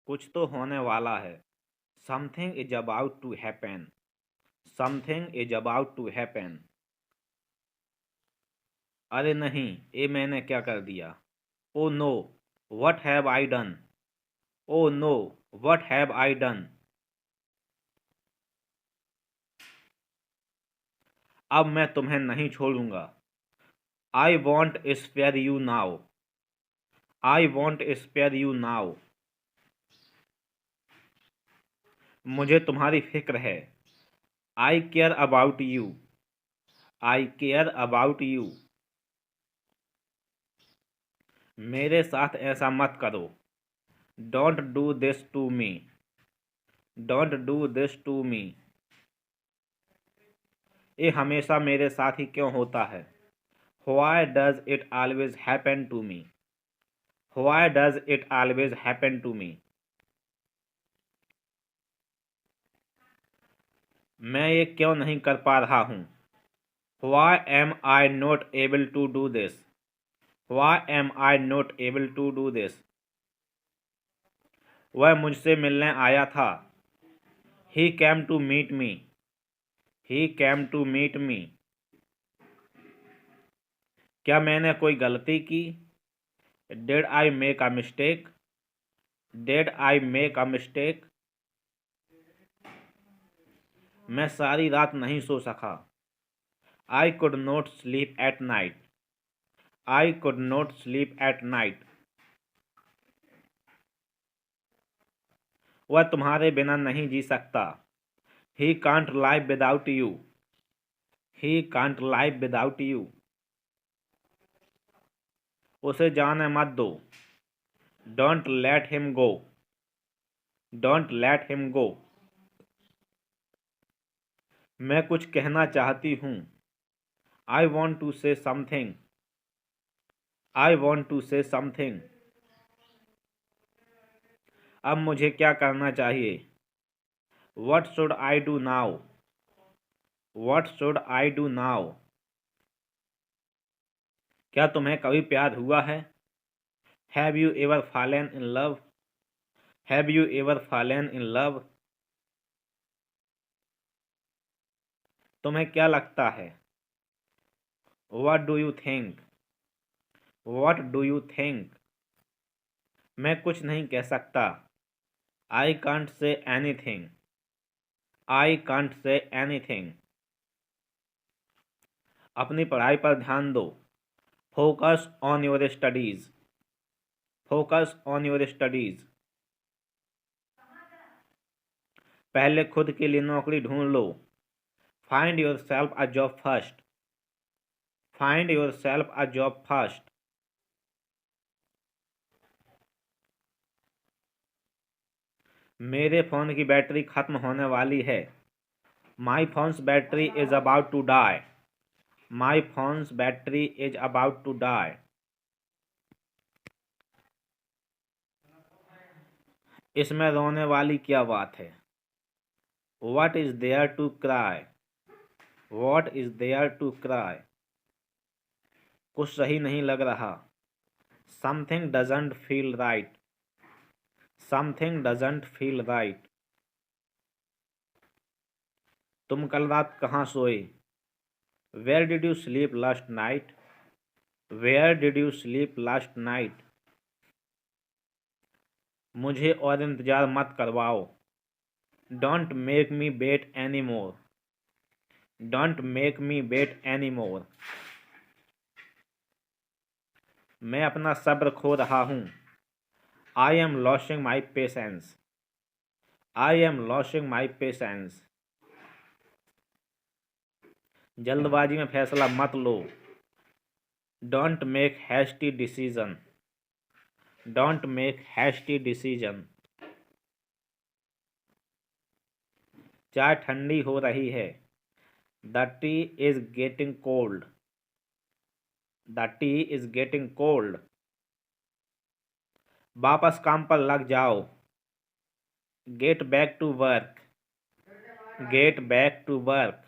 कुछ तो होने वाला है। Something is about to happen. Something is about to happen. अरे नहीं, ये मैंने क्या कर दिया। Oh no, what have I done. Oh no, what have I done. अब मैं तुम्हें नहीं छोड़ूंगा। I won't spare you now. I won't spare you now. मुझे तुम्हारी फिक्र है। I care about you. I care about you. मेरे साथ ऐसा मत करो। Don't do this to me. Don't do this to me. ये हमेशा मेरे साथ ही क्यों होता है। Why does it always happen to me. Why does it always happen to me. मैं ये क्यों नहीं कर पा रहा हूँ। Why am I not able to do this. Why am I not able to do this. वह मुझसे मिलने आया था। He came to meet me. He came to meet me. क्या मैंने कोई गलती की। Did I make a mistake. Did I make a mistake. मैं सारी रात नहीं सो सका। I could not sleep at night. I could not sleep at night. वह तुम्हारे बिना नहीं जी सकता। He can't live without you. He can't live without you. उसे जाने मत दो। Don't let him go. Don't let him go. मैं कुछ कहना चाहती हूँ। I want to say something. I want to say something. अब मुझे क्या करना चाहिए। What should I do now. What should I do now. क्या तुम्हें कभी प्यार हुआ है। Have you ever fallen in love. Have you ever fallen in love. तुम्हें क्या लगता है। What do you think. What do you think. मैं कुछ नहीं कह सकता। I can't say anything. I can't say anything. अपनी पढ़ाई पर ध्यान दो। Focus on your studies. Focus on your studies. पहले खुद के लिए नौकरी ढूंढ लो। Find yourself a job first. Find yourself a job first. मेरे फ़ोन की बैटरी खत्म होने वाली है। My phone's battery is about to die. My phone's battery is about to die. इसमें रोने वाली क्या बात है। What is there to cry. What is there to cry. कुछ सही नहीं लग रहा। Something doesn't feel right. Something doesn't feel right. तुम कल रात कहाँ सोए। Where did you sleep last night. Where did you sleep last night. मुझे और इंतज़ार मत करवाओ। Don't make me wait any more. Don't make me wait any more. मैं अपना सब्र खो रहा हूँ। I am losing my patience. I am losing my patience. जल्दबाजी में फैसला मत लो। Don't make hasty decision. Don't make hasty decision. चाय ठंडी हो रही है। The tea is getting cold. The tea is getting cold. वापस काम पर लग जाओ। Get back to work. Get back to work.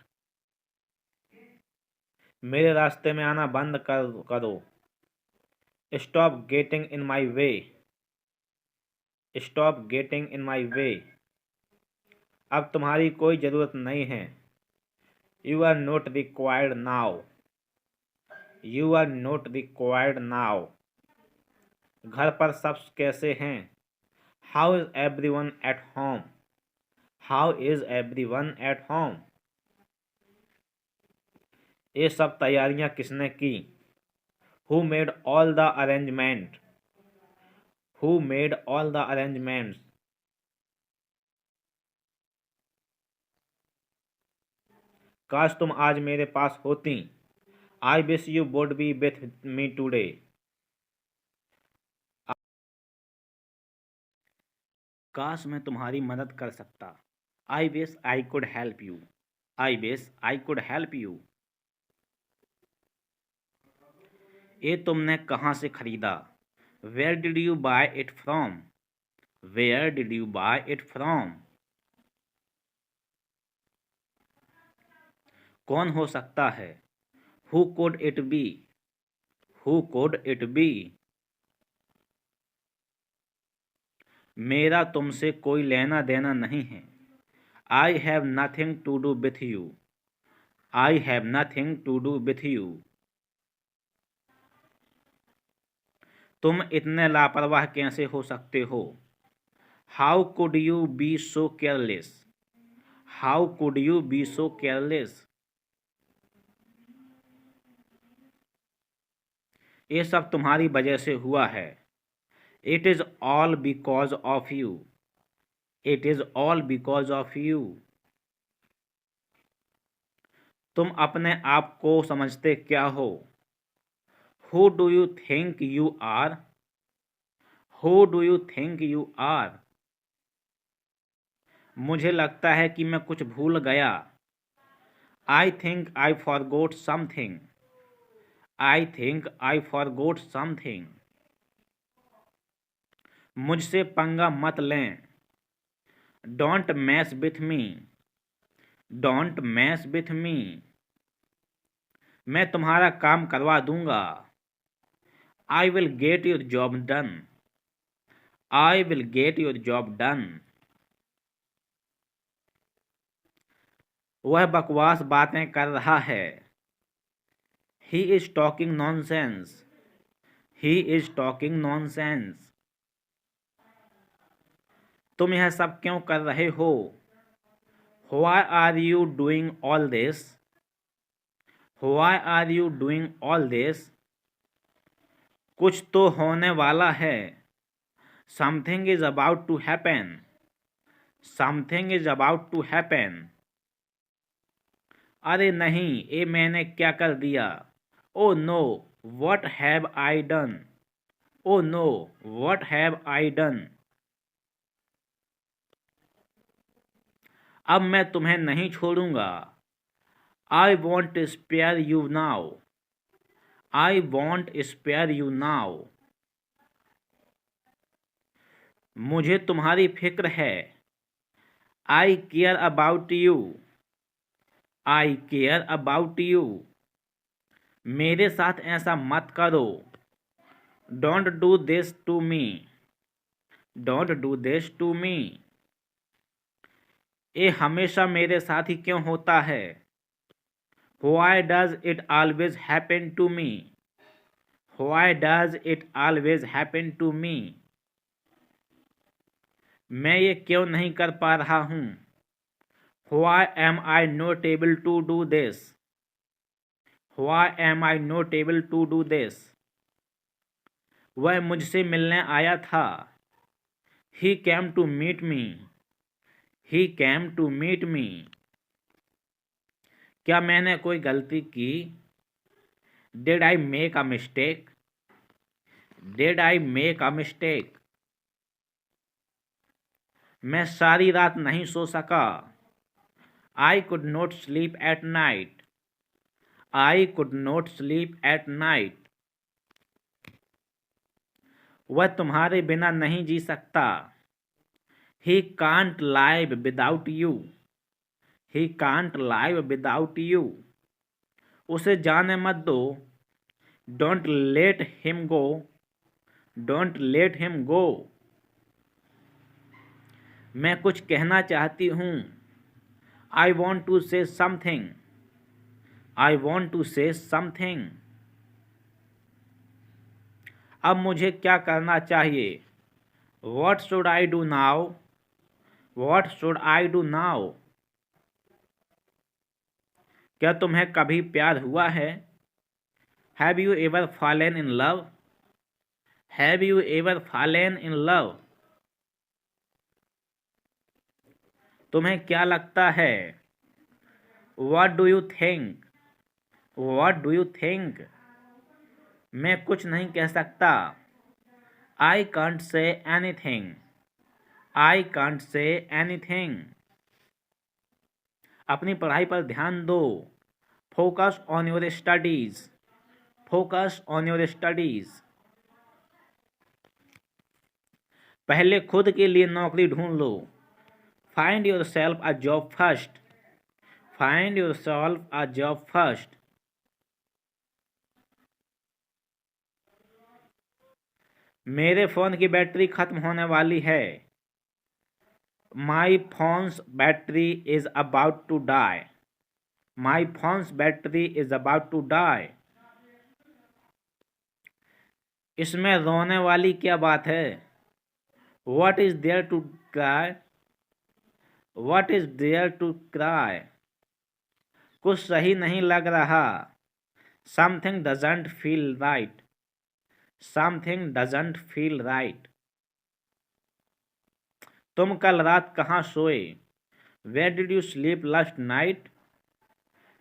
मेरे रास्ते में आना बंद करो। Stop getting in my way. Stop getting in my way. अब तुम्हारी कोई ज़रूरत नहीं है। You are not required now. You are not required now. घर पर सब कैसे हैं? How is everyone at home. How is everyone at home. ये सब तैयारियां किसने की? Who made all the arrangement. Who made all the arrangements. काश तुम आज मेरे पास होती। I wish you would be with me today. काश मैं तुम्हारी मदद कर सकता। I wish I could help you. I wish I could help you. ये तुमने कहाँ से खरीदा? Where did you buy it from. Where did you buy it from. कौन हो सकता है? Who could it be. Who could it be. मेरा तुमसे कोई लेना देना नहीं है। I have nothing to do with you. I have nothing to do with you. तुम इतने लापरवाह कैसे हो सकते हो? How could you be so careless. How could you be so careless. ये सब तुम्हारी वजह से हुआ है। It is all because of you. It is all because of you. तुम अपने आप को समझते क्या हो? Who do you think you are. Who do you think you are. मुझे लगता है कि मैं कुछ भूल गया। I think I forgot something. I think I forgot something. मुझसे पंगा मत लें। Don't mess with me. Don't mess with me. मैं तुम्हारा काम करवा दूंगा। I will get your job done. I will get your job done. वह बकवास बातें कर रहा है। He is talking nonsense. He is talking nonsense. तुम यह सब क्यों कर रहे हो? Why are you doing all this. Why are you doing all this. कुछ तो होने वाला है। Something is about to happen. Something is about to happen. अरे नहीं, ये मैंने क्या कर दिया? Oh no, what have I done. Oh no, what have I done. अब मैं तुम्हें नहीं छोड़ूंगा। I won't spare you now. I won't spare you now. मुझे तुम्हारी फिक्र है। I care about you. I care about you. मेरे साथ ऐसा मत करो। Don't do this to me. Don't do this to me. ये हमेशा मेरे साथ ही क्यों होता है? Why does it always happen to me. Why does it always happen to me. मैं ये क्यों नहीं कर पा रहा हूँ? Why am I not able to do this. Why am I not able to do this. वह मुझसे मिलने आया था। He came to meet me. He came to meet me. क्या मैंने कोई गलती की? Did I make a mistake. Did I make a mistake. मैं सारी रात नहीं सो सका। I could not sleep at night. I could not sleep at night. वह तुम्हारे बिना नहीं जी सकता। He can't live without you. He can't live without you. उसे जाने मत दो। Don't let him go. Don't let him go. मैं कुछ कहना चाहती हूँ। I want to say something. I want to say something. अब मुझे क्या करना चाहिए? What should I do now? What should I do now? क्या तुम्हें कभी प्यार हुआ है? Have you ever fallen in love? Have you ever fallen in love? तुम्हें क्या लगता है? What do you think? What do you think? मैं कुछ नहीं कह सकता। I can't say anything. I can't say anything. अपनी पढ़ाई पर ध्यान दो। Focus on your studies. Focus on your studies. पहले खुद के लिए नौकरी ढूंढ लो। Find yourself a job first. Find yourself a job first. मेरे फ़ोन की बैटरी खत्म होने वाली है। My phone's battery is about to die. My phone's battery is about to die. इसमें रोने वाली क्या बात है? What is there to cry? What is there to cry? कुछ सही नहीं लग रहा। Something doesn't feel right. Something doesn't feel right. तुम कल रात कहाँ सोए? Where did you sleep last night?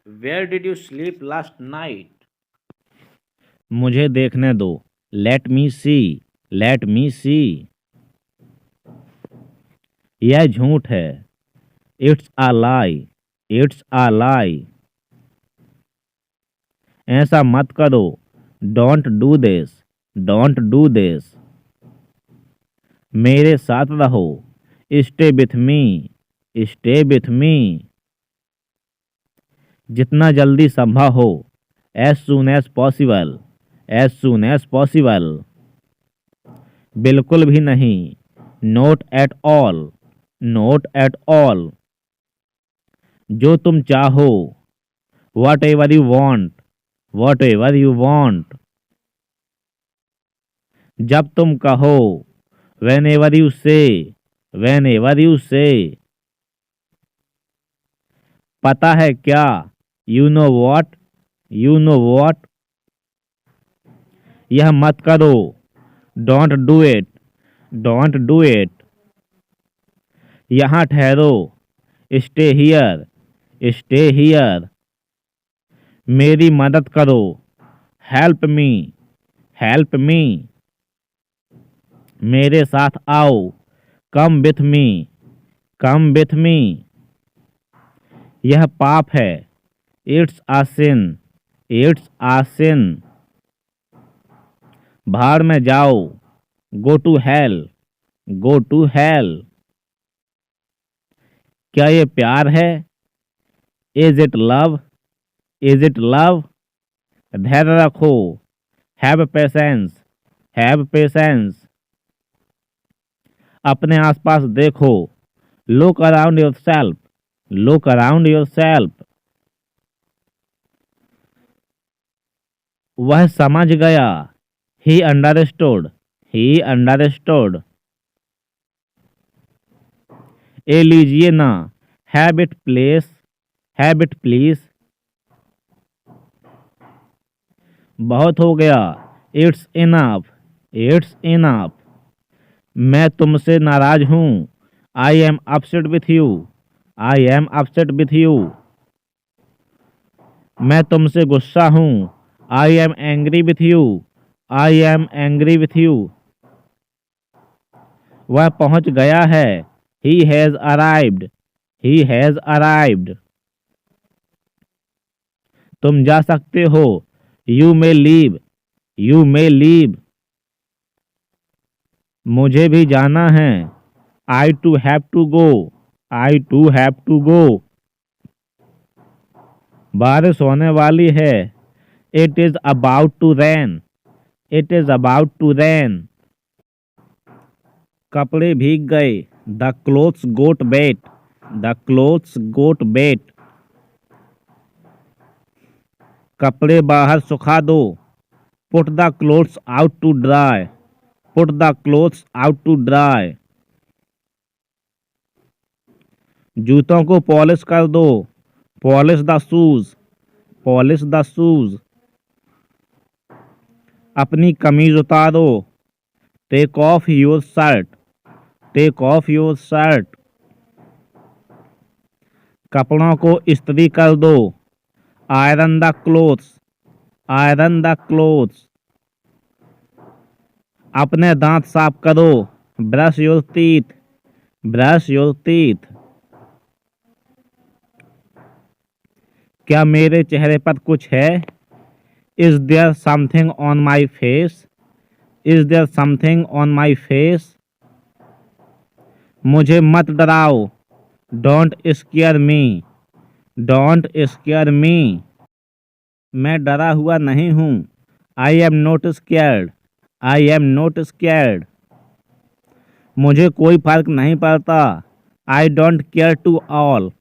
Where did you sleep last night? मुझे देखने दो। Let me see. Let me see. यह झूठ है। It's a lie. It's a lie. ऐसा मत करो। Don't do this. Don't do this. मेरे साथ रहो। Stay with me. Stay with me. जितना जल्दी संभव हो। As soon as possible. As soon as possible. बिल्कुल भी नहीं। Not at all. Not at all. जो तुम चाहो। Whatever you want. Whatever you want. जब तुम कहो। Whenever you say. Whenever you say. पता है क्या? You know what? You know what? यह मत करो। Don't do it. Don't do it. यहाँ ठहरो। Stay here. Stay here. मेरी मदद करो। Help me. Help me. मेरे साथ आओ। Come with me. Come with me. यह पाप है। It's a sin. It's a sin. भाड़ में जाओ। Go to hell. Go to hell. क्या ये प्यार है? Is it love? Is it love? धैर्य रखो। Have patience. Have patience. अपने आसपास देखो। Look around yourself. Look around yourself. वह समझ गया। He understood. He understood. ए लीजिए ना। Have it please. Have it please. बहुत हो गया। It's enough. It's enough. मैं तुमसे नाराज हूँ। I am upset with you. I am upset with you. मैं तुमसे गुस्सा हूँ। I am angry with you. I am angry with you. वह पहुँच गया है। He has arrived. He has arrived. तुम जा सकते हो। You may leave. You may leave. मुझे भी जाना है। I too have to go. I too have to go. बारिश होने वाली है। It is about to rain. It is about to rain. कपड़े भीग गए। The clothes got wet, the clothes got wet. कपड़े बाहर सुखा दो, put the clothes out to dry, put the clothes out to dry. जूतों को पॉलिश कर दो, polish the shoes, polish the shoes. अपनी कमीज उतारो, take off your shirt, take off your shirt. कपड़ों को इस्त्री कर दो, iron the clothes, iron the clothes. अपने दांत साफ करो, brush your teeth, brush your teeth. क्या मेरे चेहरे पर कुछ है? Is there something on my face, is there something on my face. मुझे मत डराओ, don't scare me, don't scare me. मैं डरा हुआ नहीं हूँ, I am not scared, I am not scared. मुझे कोई फर्क नहीं पड़ता, I don't care to all,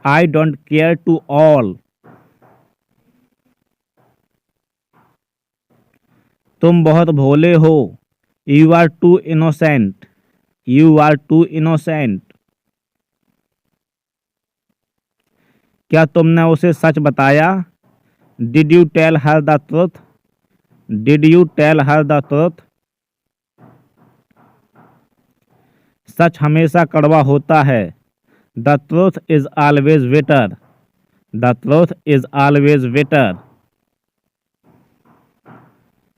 I don't care to all. तुम बहुत भोले हो, you are too innocent, you are too innocent. क्या तुमने उसे सच बताया? Did you tell her the truth, did you tell her the truth. सच हमेशा कड़वा होता है, the truth is always bitter, the truth is always bitter.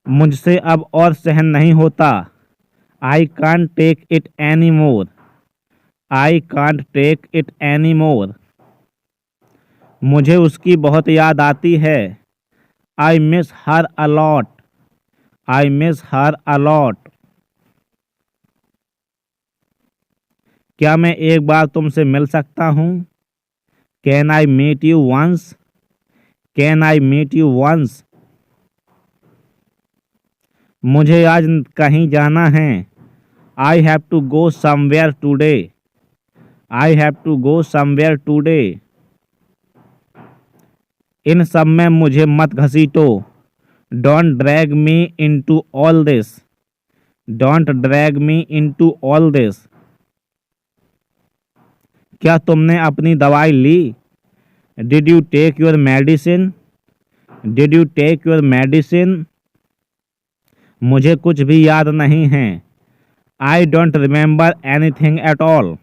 मुझसे अब और सहन नहीं होता, I can't take it any more, I can't take it any more. मुझे उसकी बहुत याद आती है, I miss her a lot, I miss her a lot. क्या मैं एक बार तुमसे मिल सकता हूँ? Can I meet you once, can I meet you once. मुझे आज कहीं जाना है, I have to go somewhere today, I have to go somewhere today. इन सब में मुझे मत घसीटो, don't drag me into all this, don't drag me into all this. क्या तुमने अपनी दवाई ली? Did you take your medicine, did you take your medicine. मुझे कुछ भी याद नहीं है, I don't remember anything at all,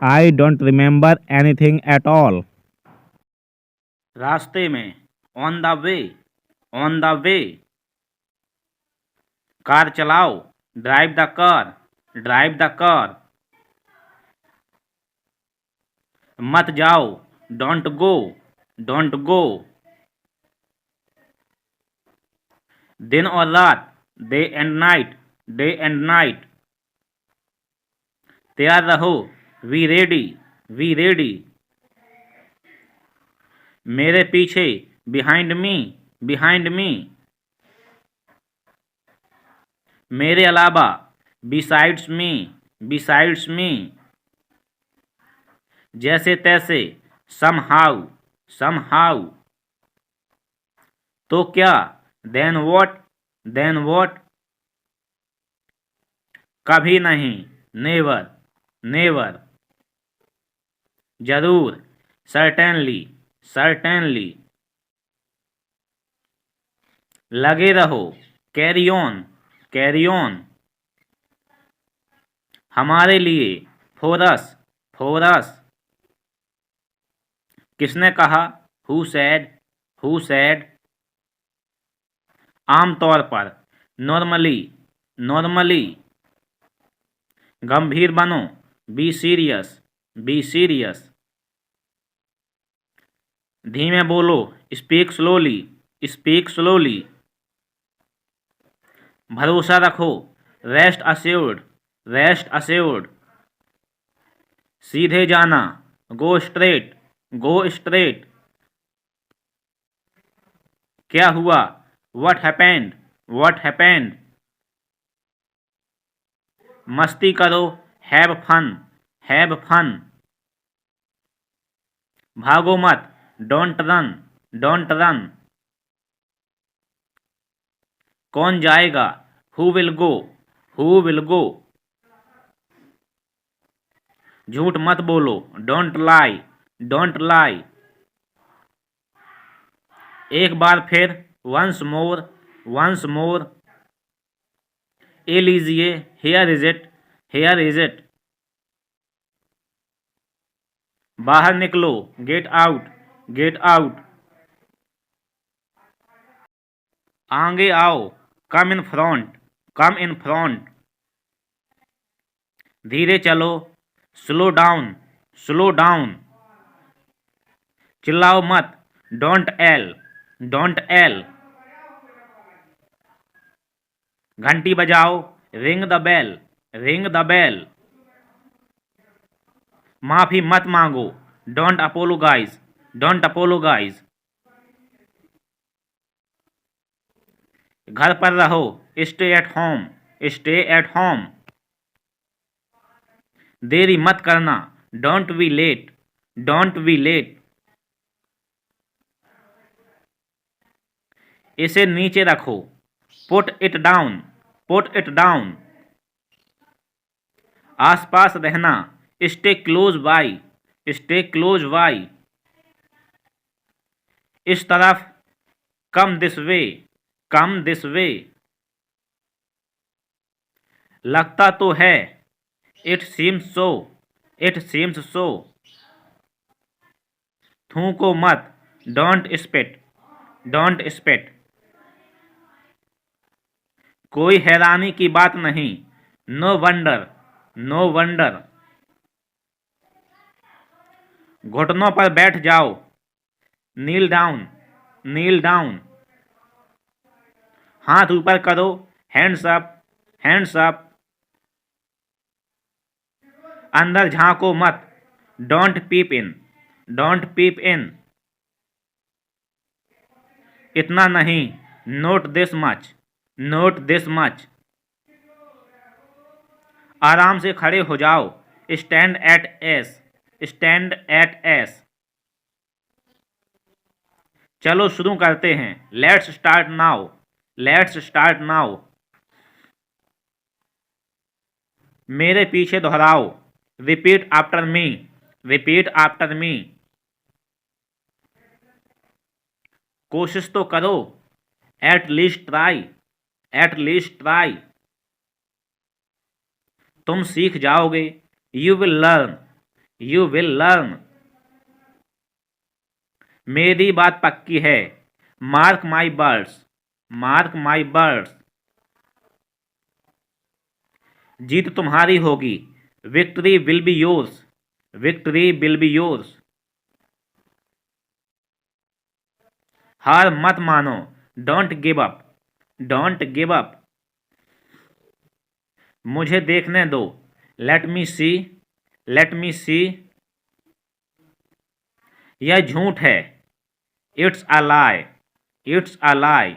I don't remember anything at all. रास्ते में, on the way, on the way. Car चलाओ, drive the car, drive the car. मत जाओ, डोंट गो, डोंट गो। दिन और रात, day and night, day and night. तैयार रहो, वी रेडी, वी रेडी। मेरे पीछे, बिहाइंड मी, बिहाइंड मी। मेरे अलावा, बिसाइड्स मी, बिसाइड्स मी। जैसे तैसे, समहाउ, समहाउ। तो क्या, देन व्हाट, देन व्हाट। कभी नहीं, नेवर, नेवर। जरूर, सर्टेनली, सर्टेनली। लगे रहो, कैरी ऑन, कैरी ऑन। हमारे लिए, फॉर अस, फॉर अस। किसने कहा? Who said, who said. आमतौर पर, नॉर्मली, नॉर्मली। गंभीर बनो, बी सीरियस, बी सीरियस। धीमे बोलो, स्पीक स्लोली, स्पीक स्लोली। भरोसा रखो, रेस्ट अश्योर्ड, रेस्ट अश्योर्ड। सीधे जाना, गो स्ट्रेट, गो स्ट्रेट। क्या हुआ? What happened, what happened. मस्ती करो, हैव फन, हैव फन। भागो मत, डोंट रन, डोंट रन। कौन जाएगा, who will go, who will go. झूठ मत बोलो, डोंट लाई, डोंट लाई। एक बार फिर, वंस मोर, वंस मोर। ए लीजिए, here is it, here is it. बाहर निकलो, गेट आउट, गेट आउट। आगे आओ, कम in front, come in front. धीरे चलो, स्लो डाउन, स्लो डाउन। चिल्लाओ मत, डोंट एल, डोंट एल। घंटी बजाओ, ring the bell, ring the bell. माफी मत मांगो, डोंट अपोलोगाइज, डोंट अपोलोगाइज। घर पर रहो, stay at home, stay at home. देरी मत करना, don't be late, don't be late. इसे नीचे रखो, put it down, put it down. आसपास रहना, stay close by, stay close by. इस तरफ, come this way, come this way. लगता तो है, it seems so, it seems so. थूको मत, डोंट स्पिट, डोंट स्पिट। कोई हैरानी की बात नहीं, नो वंडर, नो वंडर। घुटनों पर बैठ जाओ, नील डाउन, नील डाउन। हाथ ऊपर करो, हैंड्स अप, हैंड्स अप। अंदर झांको मत, don't pep in, don't pep in. इतना नहीं, not this much, not this much. आराम से खड़े हो जाओ, stand at ease, stand at ease. चलो शुरू करते हैं, let's start now, let's start now. मेरे पीछे दोहराओ, repeat after me, repeat after me. कोशिश तो करो, at least try, at least try. तुम सीख जाओगे, you will learn, you will learn. मेरी बात पक्की है, mark my words, mark my words. जीत तुम्हारी होगी, victory will be yours, victory will be yours. हार मत मानो, don't give up, don't give up. मुझे देखने दो, लेट मी सी, लेट मी सी। यह झूठ है, it's a lie, it's a लाई।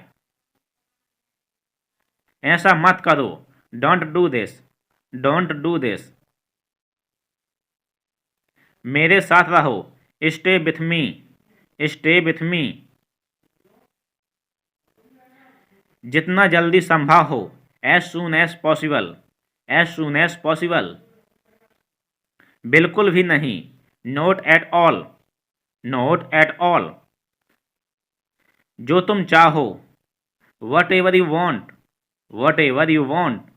ऐसा मत करो, don't do this, don't do this. मेरे साथ रहो, stay with me, stay with me. जितना जल्दी संभव हो, as soon as possible, as soon as possible. बिल्कुल भी नहीं, not at all, not at all. जो तुम चाहो, whatever you want, whatever you want.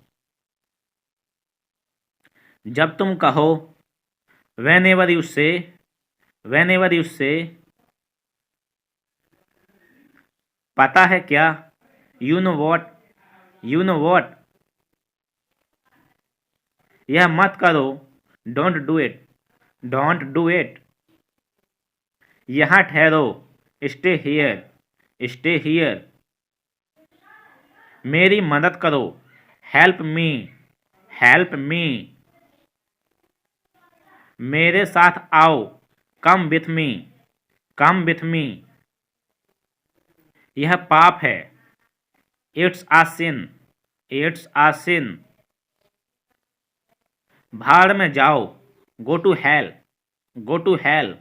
जब तुम कहो, whenever you say, whenever you say. पता है क्या, you know what, you know what. यह मत करो, don't do it, don't do it. यहाँ ठहरो, स्टे हियर, स्टे हियर। मेरी मदद करो, हेल्प मी, हेल्प मी। मेरे साथ आओ, come with me, come with me. यह पाप है, इट्स आ सिन, इट्स आ सिन। भाड़ में जाओ, go to hell, go to hello.